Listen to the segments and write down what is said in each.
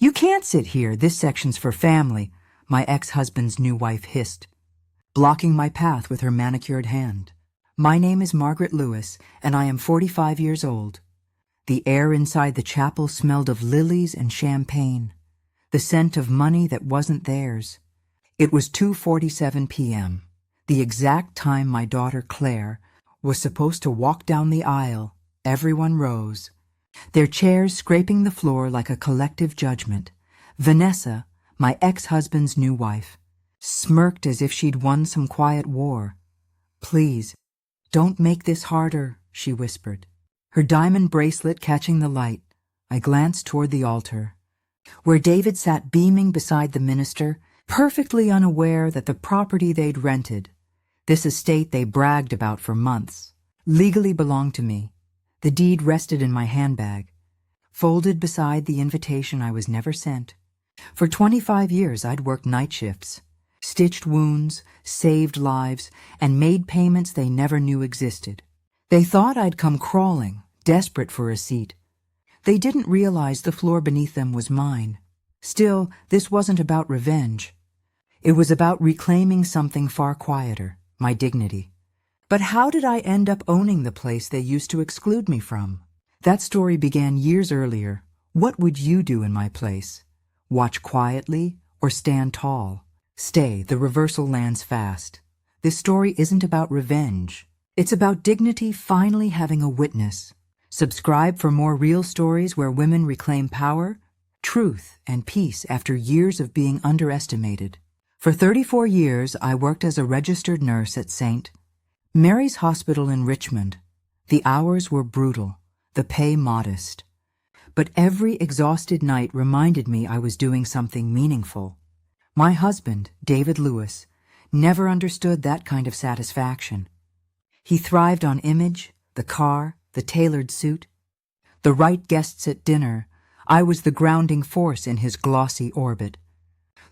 "You can't sit here. This section's for family," my ex-husband's new wife hissed, blocking my path with her manicured hand. "My name is Margaret Lewis, and I am 45 years old." The air inside the chapel smelled of lilies and champagne, the scent of money that wasn't theirs. It was 2:47 p.m., the exact time my daughter Claire was supposed to walk down the aisle. Everyone rose, their chairs scraping the floor like a collective judgment. Vanessa, my ex-husband's new wife, smirked as if she'd won some quiet war. "Please, don't make this harder," she whispered, her diamond bracelet catching the light. I glanced toward the altar, where David sat beaming beside the minister, perfectly unaware that the property they'd rented, this estate they bragged about for months, legally belonged to me. The deed rested in my handbag, folded beside the invitation I was never sent. For 25 years I'd worked night shifts, stitched wounds, saved lives, and made payments they never knew existed. They thought I'd come crawling, desperate for a seat. They didn't realize the floor beneath them was mine. Still, this wasn't about revenge. It was about reclaiming something far quieter, my dignity. But how did I end up owning the place they used to exclude me from? That story began years earlier. What would you do in my place? Watch quietly or stand tall? Stay, the reversal lands fast. This story isn't about revenge. It's about dignity finally having a witness. Subscribe for more real stories where women reclaim power, truth, and peace after years of being underestimated. For 34 years, I worked as a registered nurse at St. Mary's Hospital in Richmond. The hours were brutal, the pay modest. But every exhausted night reminded me I was doing something meaningful. My husband, David Lewis, never understood that kind of satisfaction. He thrived on image, the car, the tailored suit, the right guests at dinner. I was the grounding force in his glossy orbit,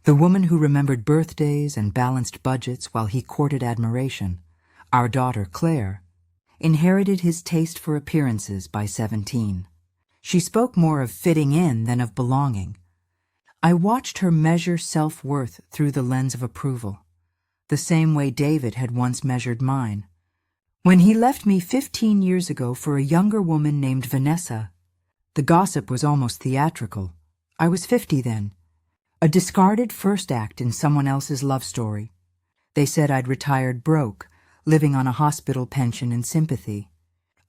the woman who remembered birthdays and balanced budgets while he courted admiration. Our daughter, Claire, inherited his taste for appearances by 17. She spoke more of fitting in than of belonging. I watched her measure self-worth through the lens of approval, the same way David had once measured mine. When he left me 15 years ago for a younger woman named Vanessa, the gossip was almost theatrical. I was 50 then, a discarded first act in someone else's love story. They said I'd retired broke, living on a hospital pension and sympathy.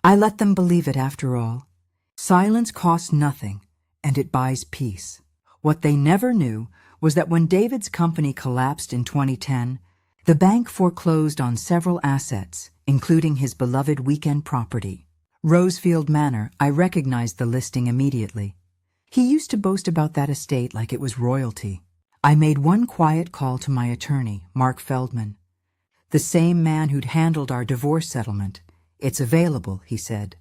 I let them believe it after all. Silence costs nothing, and it buys peace. What they never knew was that when David's company collapsed in 2010, the bank foreclosed on several assets, including his beloved weekend property. Rosefield Manor. I recognized the listing immediately. He used to boast about that estate like it was royalty. I made one quiet call to my attorney, Mark Feldman, the same man who'd handled our divorce settlement. "It's available," he said.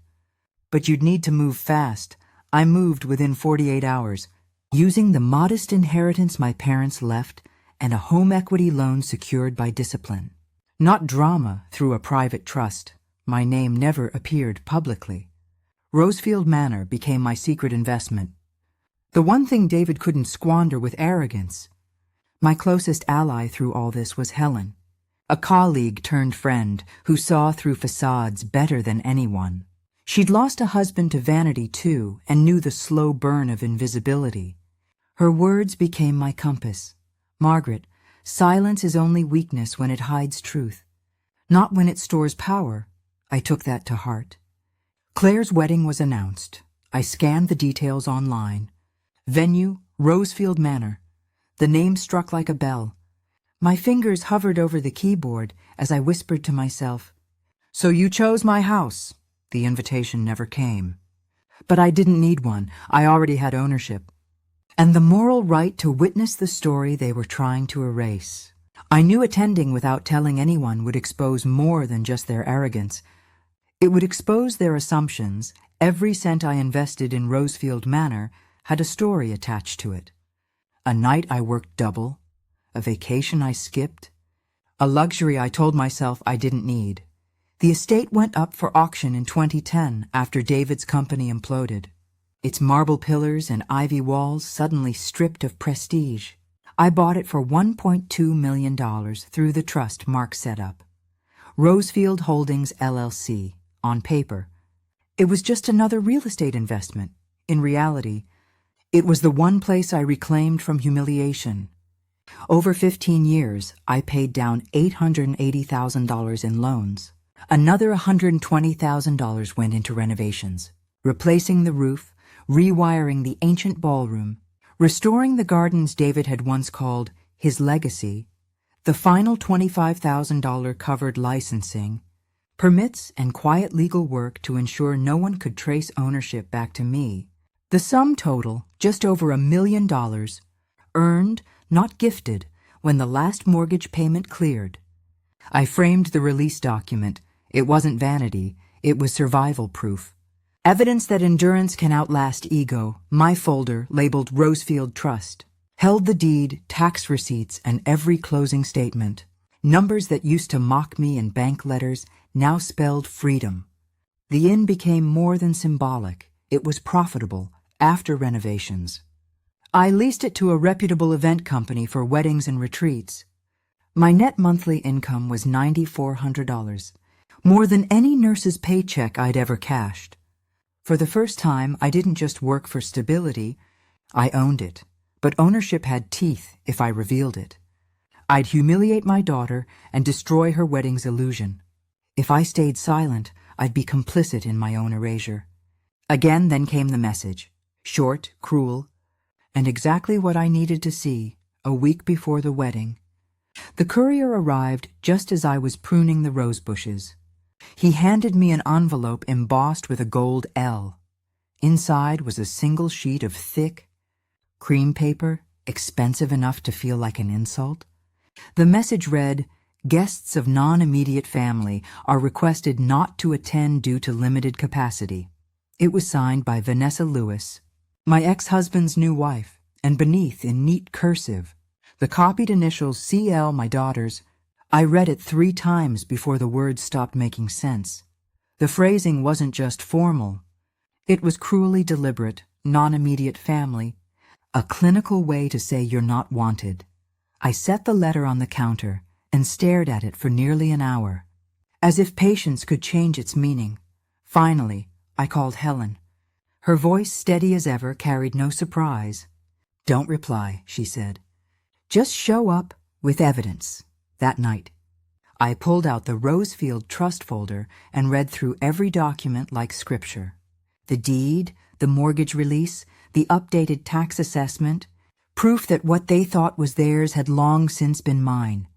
"But you'd need to move fast." I moved within 48 hours, using the modest inheritance my parents left and a home equity loan secured by discipline. Not drama through a private trust. My name never appeared publicly. Rosefield Manor became my secret investment. The one thing David couldn't squander with arrogance. My closest ally through all this was Helen, a colleague turned friend who saw through facades better than anyone. She'd lost a husband to vanity too and knew the slow burn of invisibility. Her words became my compass. "Margaret, silence is only weakness when it hides truth, not when it stores power." I took that to heart. Claire's wedding was announced. I scanned the details online. Venue, Rosefield Manor. The name struck like a bell. My fingers hovered over the keyboard as I whispered to myself, "So you chose my house." The invitation never came. But I didn't need one. I already had ownership, and the moral right to witness the story they were trying to erase. I knew attending without telling anyone would expose more than just their arrogance. It would expose their assumptions. Every cent I invested in Rosefield Manor had a story attached to it. A night I worked double, a vacation I skipped, a luxury I told myself I didn't need. The estate went up for auction in 2010 after David's company imploded. its marble pillars and ivy walls suddenly stripped of prestige. I bought it for $1.2 million through the trust Mark set up. Rosefield Holdings, LLC, on paper. It was just another real estate investment. In reality, it was the one place I reclaimed from humiliation. Over 15 years, I paid down $880,000 in loans. Another $120,000 went into renovations, replacing the roof, rewiring the ancient ballroom, restoring the gardens David had once called his legacy, the final $25,000 covered licensing, permits and quiet legal work to ensure no one could trace ownership back to me. The sum total, just over $1 million, earned, not gifted, when the last mortgage payment cleared. I framed the release document. It wasn't vanity, it was survival proof. Evidence that endurance can outlast ego. My folder, labeled Rosefield Trust, held the deed, tax receipts, and every closing statement. Numbers that used to mock me in bank letters now spelled freedom. The inn became more than symbolic. It was profitable after renovations. I leased it to a reputable event company for weddings and retreats. My net monthly income was $9,400, more than any nurse's paycheck I'd ever cashed. For the first time, I didn't just work for stability, I owned it. But ownership had teeth if I revealed it. I'd humiliate my daughter and destroy her wedding's illusion. If I stayed silent, I'd be complicit in my own erasure. Again, then came the message. Short, cruel, and exactly what I needed to see a week before the wedding. The courier arrived just as I was pruning the rose bushes. He handed me an envelope embossed with a gold L. Inside was a single sheet of thick cream paper, expensive enough to feel like an insult. The message read, "Guests of non-immediate family are requested not to attend due to limited capacity." It was signed by Vanessa Lewis, my ex-husband's new wife, and beneath, in neat cursive, the copied initials CL, my daughter's. I read it 3 times before the words stopped making sense. The phrasing wasn't just formal. It was cruelly deliberate, non-immediate family, a clinical way to say you're not wanted. I set the letter on the counter and stared at it for nearly an hour, as if patience could change its meaning. Finally, I called Helen. Her voice, steady as ever, carried no surprise. "Don't reply," she said. "Just show up with evidence." That night, I pulled out the Rosefield Trust folder and read through every document like scripture. The deed, the mortgage release, the updated tax assessment, proof that what they thought was theirs had long since been mine.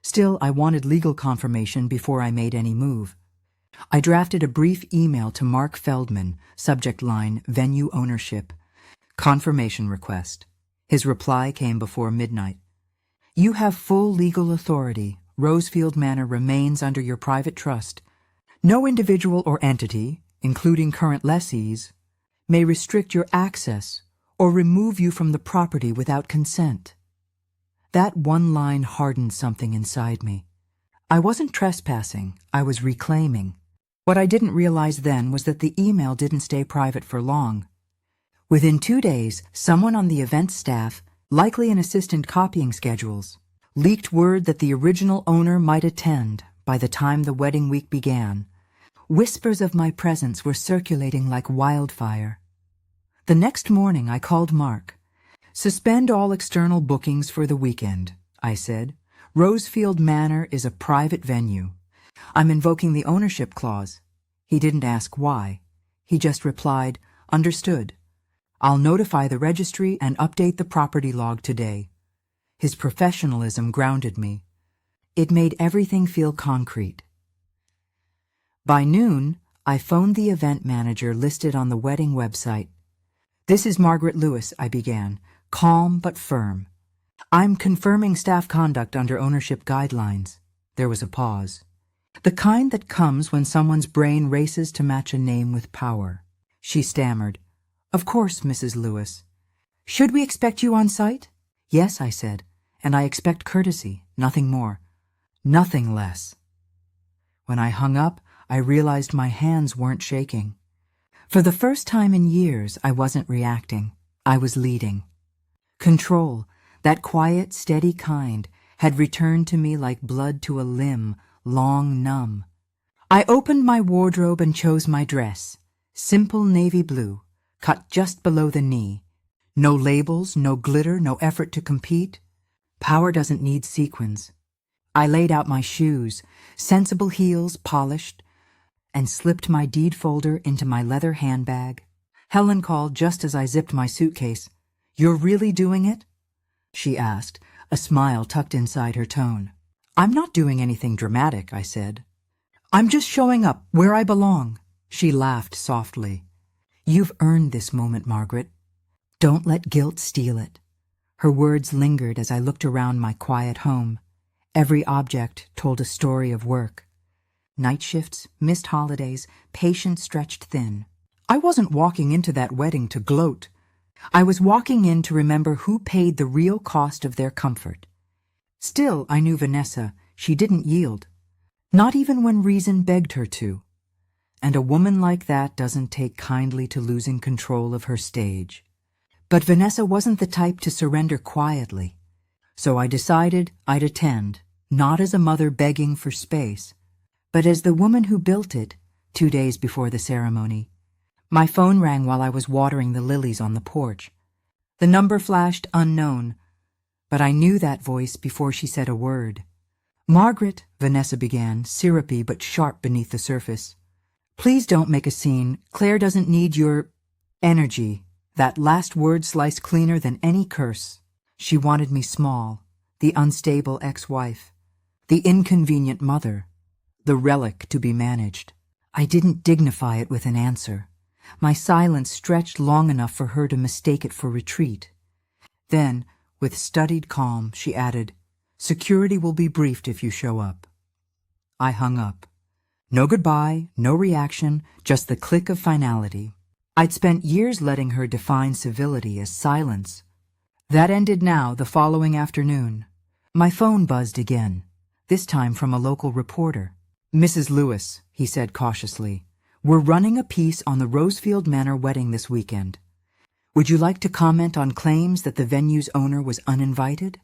Still, I wanted legal confirmation before I made any move. I drafted a brief email to Mark Feldman, subject line, venue ownership, confirmation request. His reply came before midnight. "You have full legal authority. Rosefield Manor remains under your private trust. No individual or entity, including current lessees, may restrict your access or remove you from the property without consent." That one line hardened something inside me. I wasn't trespassing, I was reclaiming. What I didn't realize then was that the email didn't stay private for long. Within 2 days, someone on the event staff, likely an assistant copying schedules, leaked word that the original owner might attend by the time the wedding week began. Whispers of my presence were circulating like wildfire. The next morning I called Mark. "Suspend all external bookings for the weekend," I said. "Rosefield Manor is a private venue. I'm invoking the ownership clause." He didn't ask why. He just replied, "Understood. I'll notify the registry and update the property log today." His professionalism grounded me. It made everything feel concrete. By noon, I phoned the event manager listed on the wedding website. "This is Margaret Lewis," I began, calm but firm. "I'm confirming staff conduct under ownership guidelines." There was a pause. The kind that comes when someone's brain races to match a name with power. She stammered, "Of course, Mrs. Lewis. Should we expect you on site?" "Yes," I said, "and I expect courtesy, nothing more, nothing less." When I hung up, I realized my hands weren't shaking. For the first time in years, I wasn't reacting. I was leading. Control, that quiet, steady kind, had returned to me like blood to a limb, long numb. I opened my wardrobe and chose my dress. Simple navy blue, cut just below the knee. No labels, no glitter, no effort to compete. Power doesn't need sequins. I laid out my shoes, sensible heels polished, and slipped my deed folder into my leather handbag. Helen called just as I zipped my suitcase. "You're really doing it?" she asked, a smile tucked inside her tone. "I'm not doing anything dramatic," I said. "I'm just showing up where I belong." She laughed softly. "You've earned this moment, Margaret. Don't let guilt steal it." Her words lingered as I looked around my quiet home. Every object told a story of work. Night shifts, missed holidays, patience stretched thin. I wasn't walking into that wedding to gloat. I was walking in to remember who paid the real cost of their comfort. Still, I knew Vanessa. She didn't yield. Not even when reason begged her to. And a woman like that doesn't take kindly to losing control of her stage. But Vanessa wasn't the type to surrender quietly. So I decided I'd attend, not as a mother begging for space, but as the woman who built it 2 days before the ceremony. My phone rang while I was watering the lilies on the porch. The number flashed unknown, but I knew that voice before she said a word. "Margaret," Vanessa began, syrupy but sharp beneath the surface. "Please don't make a scene. Claire doesn't need your energy." That last word sliced cleaner than any curse. She wanted me small, the unstable ex-wife, the inconvenient mother, the relic to be managed. I didn't dignify it with an answer. My silence stretched long enough for her to mistake it for retreat. Then, with studied calm, she added, "Security will be briefed if you show up." I hung up. No goodbye, no reaction, just the click of finality. I'd spent years letting her define civility as silence. That ended now, the following afternoon. My phone buzzed again, this time from a local reporter. "Mrs. Lewis," he said cautiously, "we're running a piece on the Rosefield Manor wedding this weekend. Would you like to comment on claims that the venue's owner was uninvited?"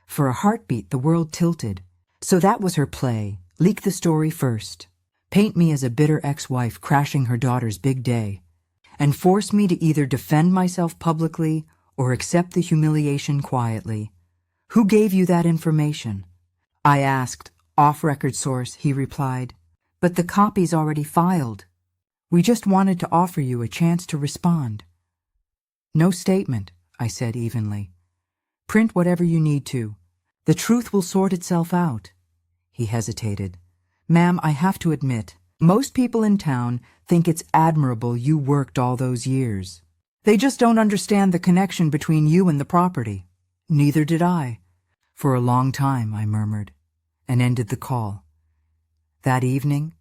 For a heartbeat, the world tilted. So that was her play. Leak the story first. Paint me as a bitter ex-wife crashing her daughter's big day. And force me to either defend myself publicly or accept the humiliation quietly. "Who gave you that information?" I asked. "Off-record source," he replied. "But the copy's already filed. We just wanted to offer you a chance to respond." "No statement," I said evenly. "Print whatever you need to. The truth will sort itself out." He hesitated. "Ma'am, I have to admit, most people in town think it's admirable you worked all those years. They just don't understand the connection between you and the property." "Neither did I." "For a long time," I murmured, and ended the call. That evening,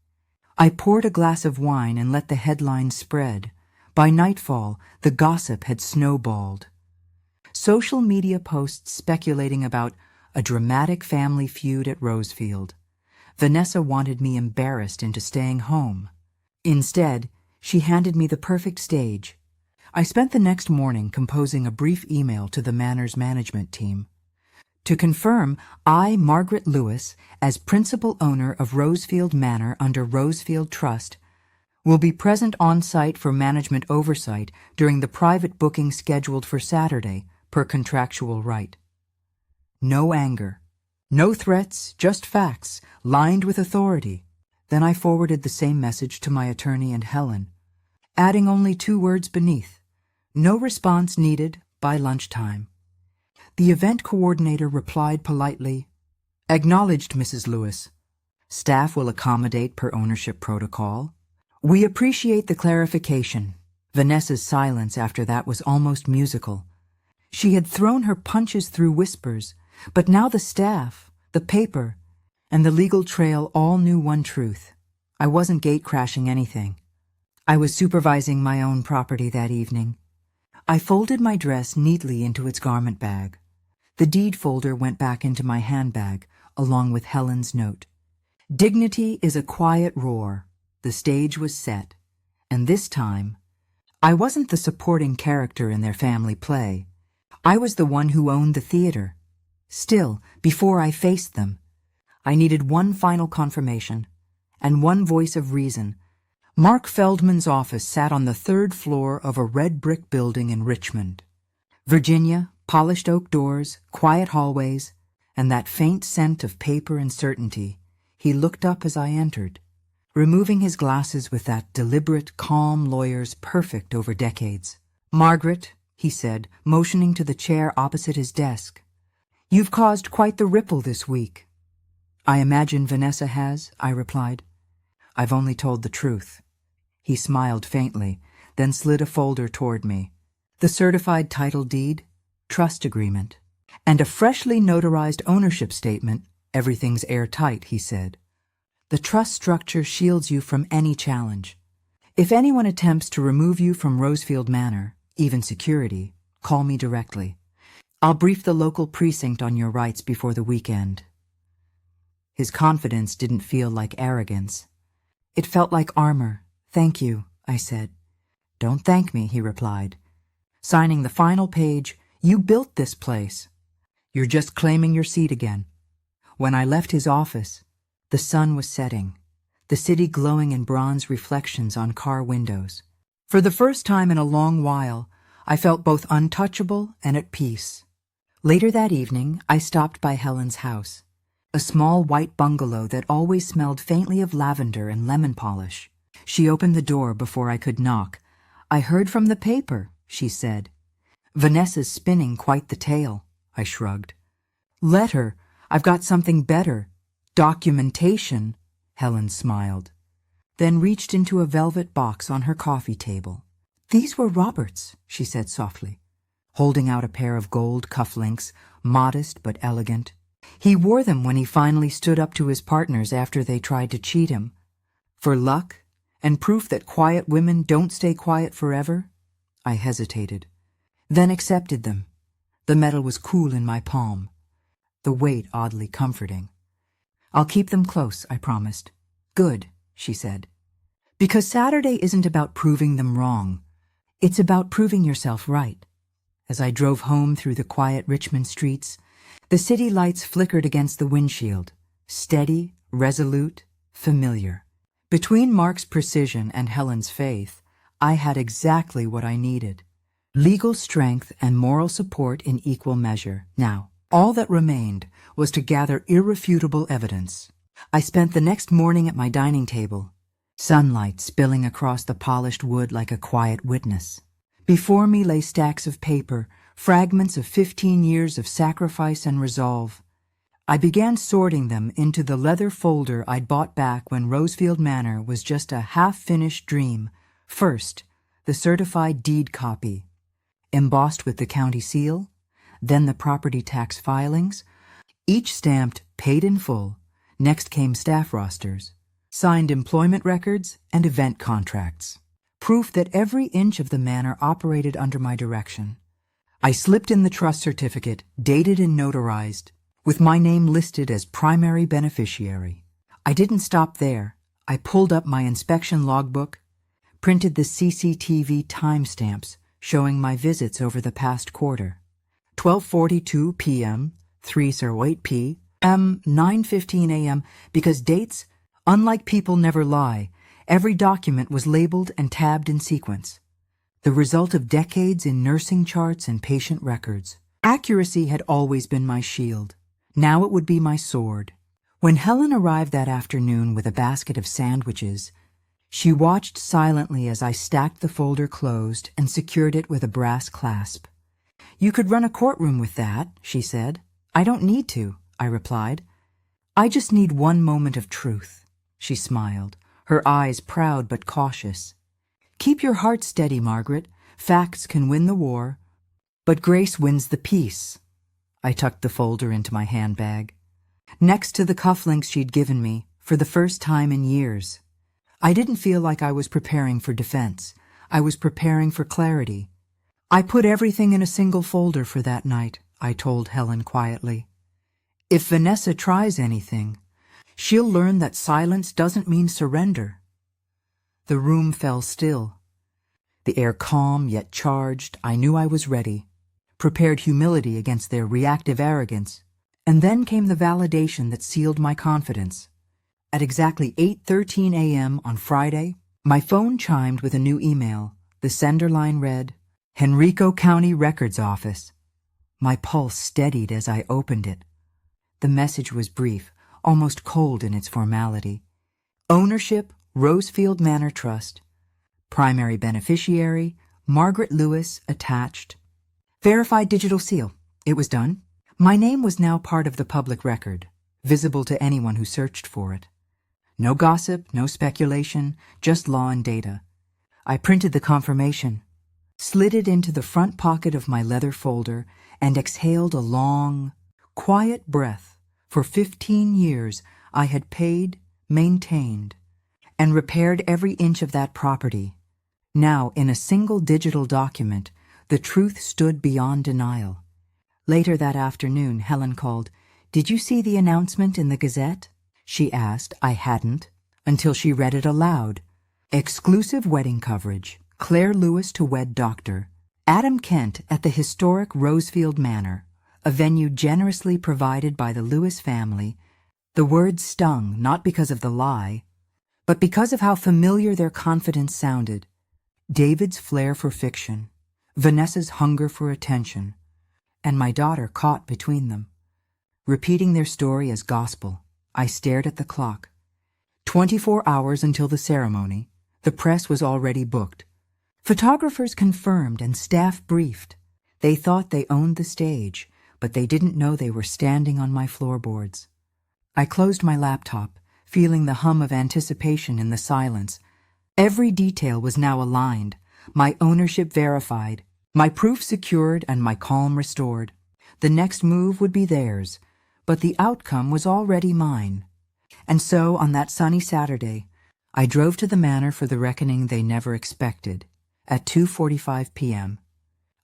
I poured a glass of wine and let the headlines spread. By nightfall, the gossip had snowballed. Social media posts speculating about a dramatic family feud at Rosefield. Vanessa wanted me embarrassed into staying home. Instead, she handed me the perfect stage. I spent the next morning composing a brief email to the Manor's management team. To confirm, I, Margaret Lewis, as principal owner of Rosefield Manor under Rosefield Trust, will be present on site for management oversight during the private booking scheduled for Saturday, per contractual right. No anger. No threats, just facts, lined with authority. Then I forwarded the same message to my attorney and Helen, adding only 2 words beneath. No response needed by lunchtime. The event coordinator replied politely, "Acknowledged, Mrs. Lewis. Staff will accommodate per ownership protocol. We appreciate the clarification." Vanessa's silence after that was almost musical. She had thrown her punches through whispers, but now the staff, the paper, and the legal trail all knew one truth. I wasn't gate-crashing anything. I was supervising my own property that evening. I folded my dress neatly into its garment bag. The deed folder went back into my handbag, along with Helen's note. Dignity is a quiet roar. The stage was set, and this time I wasn't the supporting character in their family play. I was the one who owned the theater. Still, before I faced them, I needed one final confirmation and one voice of reason. Mark Feldman's office sat on the third floor of a red brick building in Richmond. Virginia, polished oak doors, quiet hallways, and that faint scent of paper and certainty. He looked up as I entered, removing his glasses with that deliberate, calm lawyer's perfect over decades. "Margaret," he said, motioning to the chair opposite his desk, "you've caused quite the ripple this week." "I imagine Vanessa has," I replied. "I've only told the truth." He smiled faintly, then slid a folder toward me. "The certified title deed, trust agreement, and a freshly notarized ownership statement. Everything's airtight," he said. "The trust structure shields you from any challenge. If anyone attempts to remove you from Rosefield Manor, even security, call me directly. I'll brief the local precinct on your rights before the weekend." His confidence didn't feel like arrogance. It felt like armor. "Thank you," I said. "Don't thank me," he replied. Signing the final page, "You built this place. You're just claiming your seat again." When I left his office, the sun was setting, the city glowing in bronze reflections on car windows. For the first time in a long while, I felt both untouchable and at peace. Later that evening, I stopped by Helen's house, a small white bungalow that always smelled faintly of lavender and lemon polish. She opened the door before I could knock. "I heard from the paper," she said. "Vanessa's spinning quite the tale," I shrugged. "Let her. I've got something better. Documentation," Helen smiled, then reached into a velvet box on her coffee table. "These were Robert's," she said softly, holding out a pair of gold cufflinks, modest but elegant. "He wore them when he finally stood up to his partners after they tried to cheat him. For luck and proof that quiet women don't stay quiet forever." I hesitated, then accepted them. The metal was cool in my palm, the weight oddly comforting. "I'll keep them close," I promised. "Good," she said. "Because Saturday isn't about proving them wrong. It's about proving yourself right." As I drove home through the quiet Richmond streets, the city lights flickered against the windshield, steady, resolute, familiar. Between Mark's precision and Helen's faith, I had exactly what I needed. Legal strength and moral support in equal measure. Now, all that remained was to gather irrefutable evidence. I spent the next morning at my dining table, sunlight spilling across the polished wood like a quiet witness. Before me lay stacks of paper, fragments of 15 years of sacrifice and resolve. I began sorting them into the leather folder I'd bought back when Rosefield Manor was just a half-finished dream. First, the certified deed copy, embossed with the county seal, then the property tax filings, each stamped paid in full. Next came staff rosters, signed employment records, and event contracts. Proof that every inch of the manor operated under my direction. I slipped in the trust certificate, dated and notarized, with my name listed as primary beneficiary. I didn't stop there. I pulled up my inspection logbook, printed the CCTV timestamps showing my visits over the past quarter. 12:42 p.m., 3:08 p.m., 9:15 a.m., because dates, unlike people, never lie. Every document was labeled and tabbed in sequence, the result of decades in nursing charts and patient records. Accuracy had always been my shield. Now it would be my sword. When Helen arrived that afternoon with a basket of sandwiches, she watched silently as I stacked the folder closed and secured it with a brass clasp. "You could run a courtroom with that," she said. "I don't need to," I replied. "I just need one moment of truth." She smiled, her eyes proud but cautious. "Keep your heart steady, Margaret. Facts can win the war, but grace wins the peace." I tucked the folder into my handbag, next to the cufflinks she'd given me for the first time in years. I didn't feel like I was preparing for defense. I was preparing for clarity. "I put everything in a single folder for that night," I told Helen quietly. "If Vanessa tries anything, she'll learn that silence doesn't mean surrender." The room fell still. The air calm yet charged, I knew I was ready. Prepared humility against their reactive arrogance. And then came the validation that sealed my confidence. At exactly 8:13 a.m. on Friday, my phone chimed with a new email. The sender line read, Henrico County Records Office. My pulse steadied as I opened it. The message was brief, almost cold in its formality. Ownership, Rosefield Manor Trust. Primary beneficiary, Margaret Lewis, attached. Verified digital seal. It was done. My name was now part of the public record, visible to anyone who searched for it. No gossip, no speculation, just law and data. I printed the confirmation, slid it into the front pocket of my leather folder, and exhaled a long, quiet breath. For 15 years, I had paid, maintained, and repaired every inch of that property. Now, in a single digital document, the truth stood beyond denial. Later that afternoon, Helen called, "Did you see the announcement in the Gazette?" She asked. I hadn't, until she read it aloud. Exclusive wedding coverage. Claire Lewis to wed Dr. Adam Kent at the historic Rosefield Manor, a venue generously provided by the Lewis family. The words stung, not because of the lie, but because of how familiar their confidence sounded. David's flair for fiction, Vanessa's hunger for attention, and my daughter caught between them. Repeating their story as gospel, I stared at the clock. 24 hours until the ceremony. The press was already booked. Photographers confirmed and staff briefed. They thought they owned the stage, but they didn't know they were standing on my floorboards. I closed my laptop, feeling the hum of anticipation in the silence. Every detail was now aligned, my ownership verified, my proof secured, and my calm restored. The next move would be theirs, but the outcome was already mine. And so, on that sunny Saturday, I drove to the manor for the reckoning they never expected, at 2:45 p.m.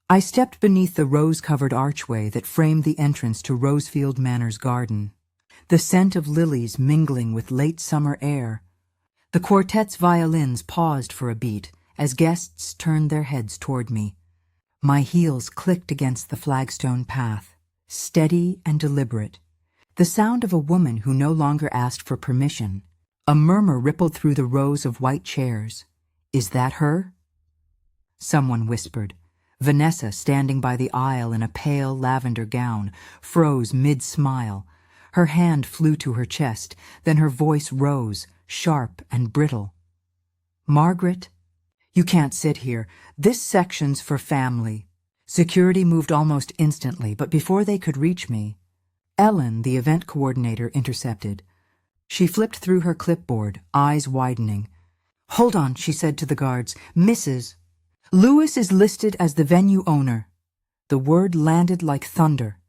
I stepped beneath the rose-covered archway that framed the entrance to Rosefield Manor's garden, the scent of lilies mingling with late summer air. The quartet's violins paused for a beat as guests turned their heads toward me. My heels clicked against the flagstone path, steady and deliberate. The sound of a woman who no longer asked for permission. A murmur rippled through the rows of white chairs. "Is that her?" Someone whispered. Vanessa, standing by the aisle in a pale lavender gown, froze mid-smile. Her hand flew to her chest, then her voice rose, sharp and brittle. "Margaret, you can't sit here. This section's for family." Security moved almost instantly, but before they could reach me, Ellen, the event coordinator, intercepted. She flipped through her clipboard, eyes widening. "Hold on," she said to the guards. "Mrs. Lewis is listed as the venue owner." The word landed like thunder.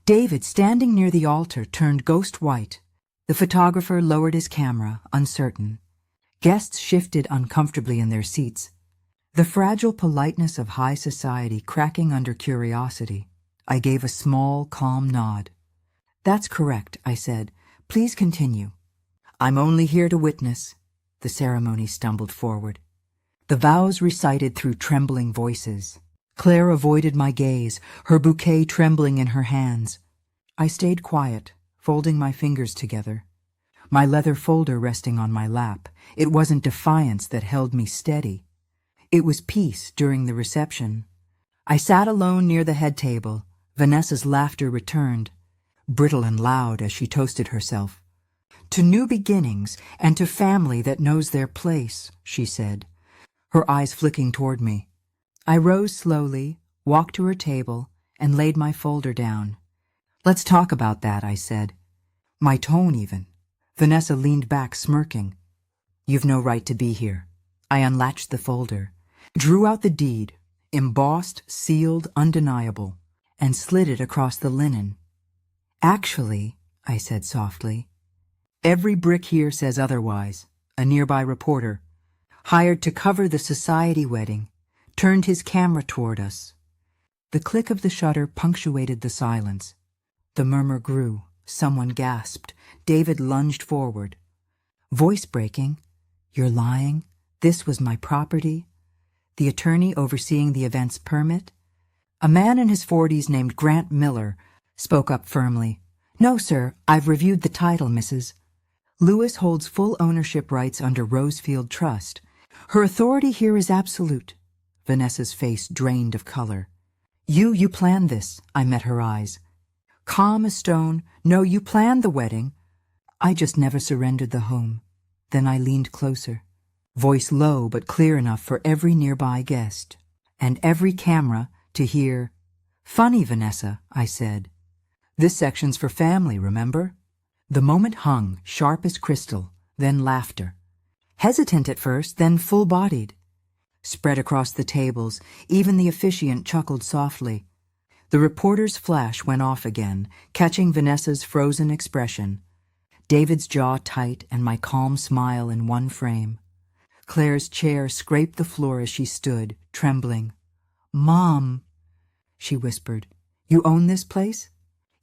David, standing near the altar, turned ghost white. The photographer lowered his camera, uncertain. Guests shifted uncomfortably in their seats. The fragile politeness of high society cracking under curiosity. I gave a small, calm nod. "That's correct," I said. "Please continue." "I'm only here to witness." The ceremony stumbled forward. The vows recited through trembling voices. Claire avoided my gaze, her bouquet trembling in her hands. I stayed quiet, folding my fingers together. My leather folder resting on my lap. It wasn't defiance that held me steady. It was peace during the reception. I sat alone near the head table. Vanessa's laughter returned, brittle and loud as she toasted herself. "To new beginnings and to family that knows their place," she said, her eyes flicking toward me. I rose slowly, walked to her table, and laid my folder down. "Let's talk about that," I said. My tone even. Vanessa leaned back, smirking. "You've no right to be here." I unlatched the folder, drew out the deed, embossed, sealed, undeniable, and slid it across the linen. "Actually," I said softly, "every brick here says otherwise." A nearby reporter, hired to cover the society wedding, turned his camera toward us. The click of the shutter punctuated the silence. The murmur grew. Someone gasped. David lunged forward. Voice breaking. "You're lying. This was my property." the attorney overseeing the event's permit. A man in his 40s named Grant Miller spoke up firmly. "No, sir, I've reviewed the title, Mrs. Lewis holds full ownership rights under Rosefield Trust. Her authority here is absolute." Vanessa's face drained of color. You planned this," I met her eyes. Calm as stone. "No, you planned the wedding." "I just never surrendered the home." Then I leaned closer, voice low but clear enough for every nearby guest, and every camera to hear. "Funny, Vanessa," I said. "This section's for family, remember?" The moment hung, sharp as crystal, then laughter. Hesitant at first, then full-bodied. Spread across the tables, even the officiant chuckled softly. The reporter's flash went off again, catching Vanessa's frozen expression. David's jaw tight and my calm smile in one frame. Claire's chair scraped the floor as she stood, trembling. "Mom," she whispered, "you own this place?"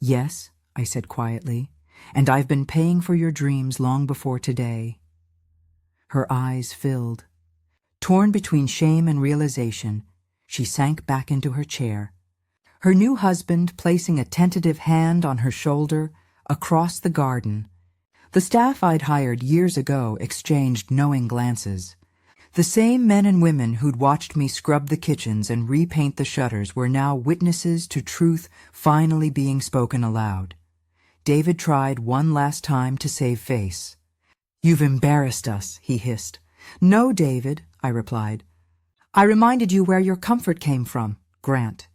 "Yes," I said quietly, "and I've been paying for your dreams long before today." Her eyes filled. Torn between shame and realization, she sank back into her chair, her new husband placing a tentative hand on her shoulder across the garden. The staff I'd hired years ago exchanged knowing glances. The same men and women who'd watched me scrub the kitchens and repaint the shutters were now witnesses to truth finally being spoken aloud. David tried one last time to save face. "You've embarrassed us," he hissed. "No, David," I replied. "I reminded you where your comfort came from, Grant."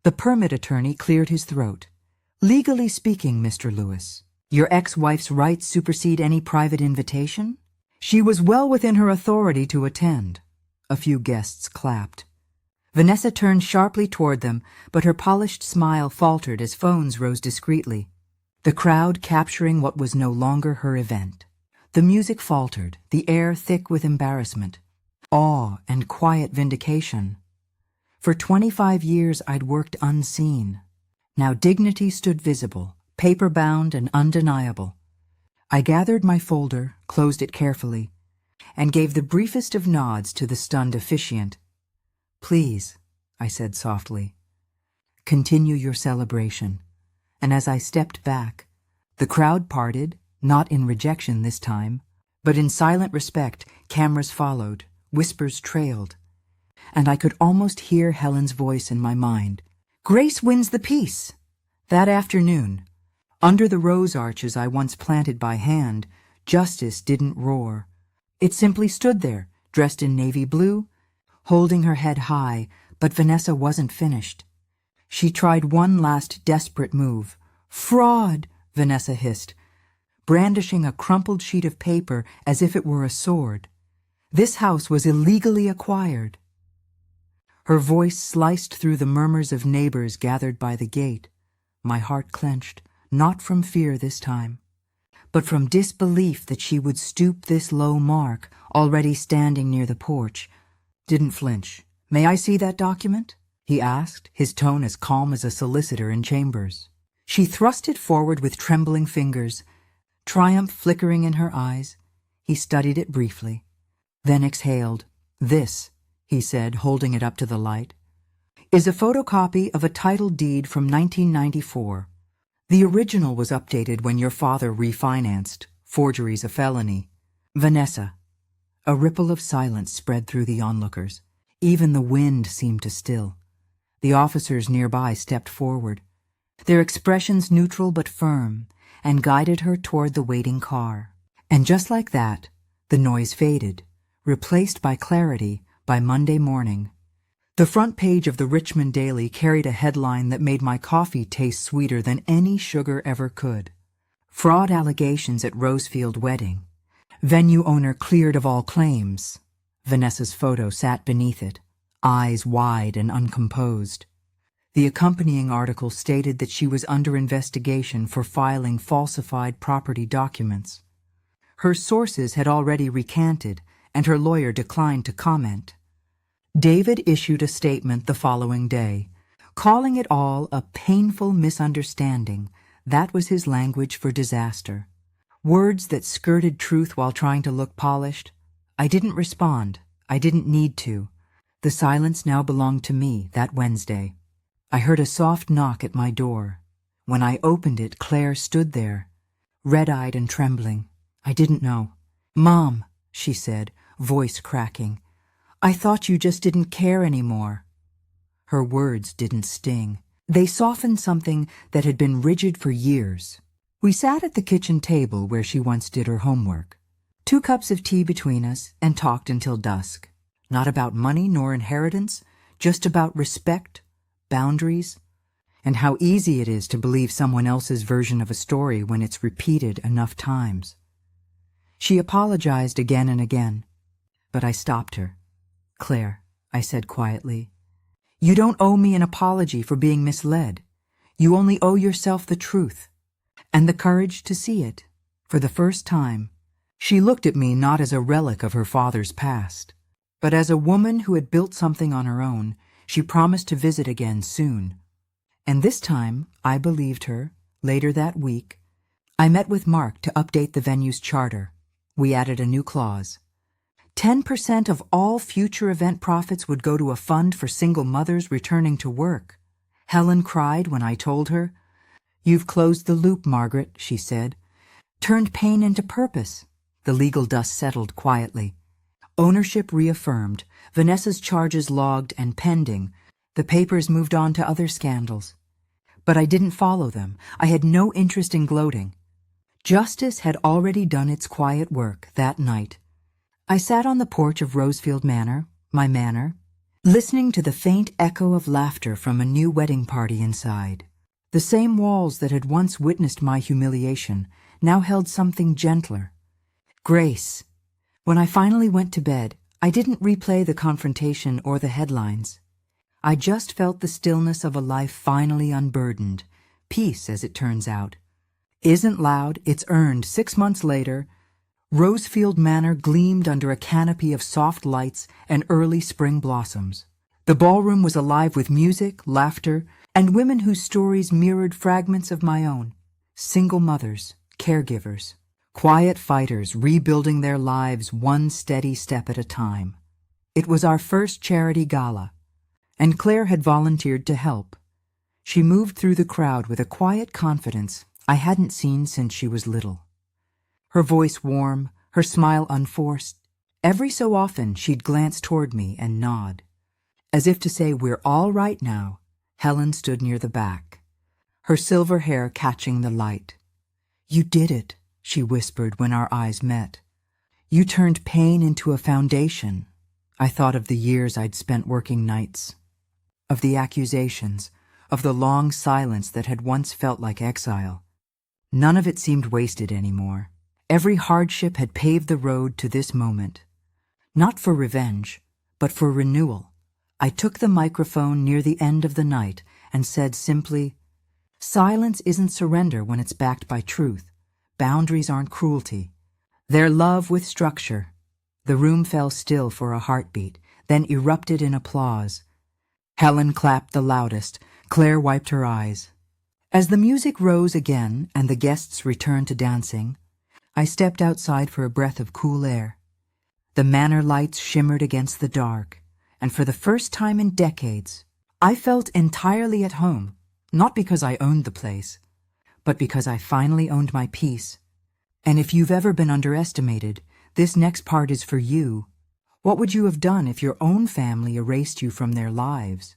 The permit attorney cleared his throat. "Legally speaking, Mr. Lewis, your ex-wife's rights supersede any private invitation? She was well within her authority to attend." A few guests clapped. Vanessa turned sharply toward them, but her polished smile faltered as phones rose discreetly, the crowd capturing what was no longer her event. The music faltered, the air thick with embarrassment, awe and quiet vindication. For 25 years I'd worked unseen. Now dignity stood visible, paper-bound and undeniable. I gathered my folder, closed it carefully, and gave the briefest of nods to the stunned officiant. "Please," I said softly, "continue your celebration." And as I stepped back, the crowd parted, not in rejection this time, but in silent respect. Cameras followed, whispers trailed, and I could almost hear Helen's voice in my mind. "Grace wins the piece." That afternoon, under the rose arches I once planted by hand, justice didn't roar. It simply stood there, dressed in navy blue, holding her head high, but Vanessa wasn't finished. She tried one last desperate move. "Fraud!" Vanessa hissed, brandishing a crumpled sheet of paper as if it were a sword. "This house was illegally acquired." Her voice sliced through the murmurs of neighbors gathered by the gate. My heart clenched, not from fear this time, but from disbelief that she would stoop this low mark, already standing near the porch. Didn't flinch. "May I see that document?" he asked, his tone as calm as a solicitor in chambers. She thrust it forward with trembling fingers, triumph flickering in her eyes. He studied it briefly, then exhaled. "This," he said, holding it up to the light, "is a photocopy of a title deed from 1994. The original was updated when your father refinanced. Forgery's a felony." "Vanessa." A ripple of silence spread through the onlookers. Even the wind seemed to still. The officers nearby stepped forward, their expressions neutral but firm, and guided her toward the waiting car. And just like that, the noise faded, replaced by clarity by Monday morning. The front page of the Richmond Daily carried a headline that made my coffee taste sweeter than any sugar ever could. "Fraud allegations at Rosefield wedding. Venue owner cleared of all claims." Vanessa's photo sat beneath it, eyes wide and uncomposed. The accompanying article stated that she was under investigation for filing falsified property documents. Her sources had already recanted, and her lawyer declined to comment. David issued a statement the following day, calling it all a painful misunderstanding. That was his language for disaster. Words that skirted truth while trying to look polished. I didn't respond. I didn't need to. The silence now belonged to me that Wednesday. I heard a soft knock at my door. When I opened it, Claire stood there, red-eyed and trembling. I didn't know. "Mom," she said, voice cracking, "I thought you just didn't care anymore." Her words didn't sting. They softened something that had been rigid for years. We sat at the kitchen table where she once did her homework. 2 cups of tea between us, and talked until dusk. Not about money nor inheritance, just about respect, boundaries, and how easy it is to believe someone else's version of a story when it's repeated enough times. She apologized again and again, but I stopped her. "Claire," I said quietly, "you don't owe me an apology for being misled. You only owe yourself the truth, and the courage to see it, for the first time." She looked at me not as a relic of her father's past, but as a woman who had built something on her own. She promised to visit again soon. And this time, I believed her. Later that week, I met with Mark to update the venue's charter. We added a new clause. 10% of all future event profits would go to a fund for single mothers returning to work. Helen cried when I told her. "You've closed the loop, Margaret," she said. "Turned pain into purpose." The legal dust settled quietly. Ownership reaffirmed, Vanessa's charges logged and pending. The papers moved on to other scandals. But I didn't follow them. I had no interest in gloating. Justice had already done its quiet work that night. I sat on the porch of Rosefield Manor, my manor, listening to the faint echo of laughter from a new wedding party inside. The same walls that had once witnessed my humiliation now held something gentler. Grace. When I finally went to bed, I didn't replay the confrontation or the headlines. I just felt the stillness of a life finally unburdened. Peace, as it turns out. Isn't loud, it's earned. 6 months later, Rosefield Manor gleamed under a canopy of soft lights and early spring blossoms. The ballroom was alive with music, laughter, and women whose stories mirrored fragments of my own. Single mothers, caregivers, quiet fighters rebuilding their lives one steady step at a time. It was our first charity gala, and Claire had volunteered to help. She moved through the crowd with a quiet confidence I hadn't seen since she was little. Her voice warm, her smile unforced. Every so often she'd glance toward me and nod. As if to say, "We're all right now." Helen stood near the back, her silver hair catching the light. "You did it," she whispered when our eyes met. "You turned pain into a foundation." I thought of the years I'd spent working nights, of the accusations, of the long silence that had once felt like exile. None of it seemed wasted anymore. Every hardship had paved the road to this moment. Not for revenge, but for renewal. I took the microphone near the end of the night and said simply, "Silence isn't surrender when it's backed by truth. Boundaries aren't cruelty. They're love with structure." The room fell still for a heartbeat, then erupted in applause. Helen clapped the loudest. Claire wiped her eyes. As the music rose again and the guests returned to dancing, I stepped outside for a breath of cool air. The manor lights shimmered against the dark, and for the first time in decades, I felt entirely at home, not because I owned the place, but because I finally owned my peace. And if you've ever been underestimated, this next part is for you. What would you have done if your own family erased you from their lives?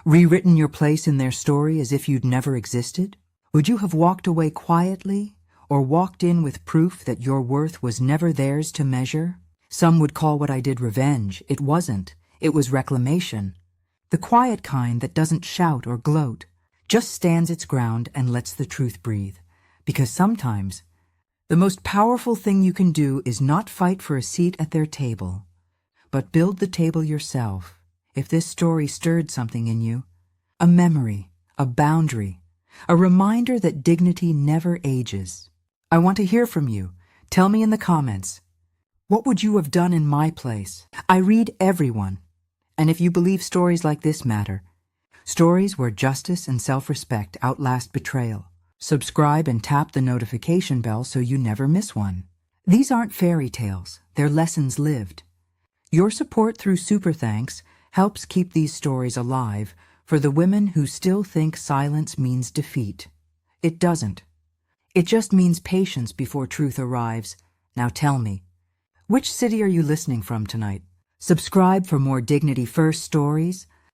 Rewritten your place in their story as if you'd never existed? Would you have walked away quietly, or walked in with proof that your worth was never theirs to measure? Some would call what I did revenge. It wasn't. It was reclamation. The quiet kind that doesn't shout or gloat, just stands its ground and lets the truth breathe. Because sometimes, the most powerful thing you can do is not fight for a seat at their table, but build the table yourself. If this story stirred something in you, a memory, a boundary, a reminder that dignity never ages, I want to hear from you. Tell me in the comments, what would you have done in my place? I read everyone. And if you believe stories like this matter, stories where justice and self-respect outlast betrayal, subscribe and tap the notification bell so you never miss one. These aren't fairy tales, they're lessons lived. Your support through Super Thanks helps keep these stories alive for the women who still think silence means defeat. It doesn't. It just means patience before truth arrives. Now tell me, which city are you listening from tonight? Subscribe for more Dignity First stories,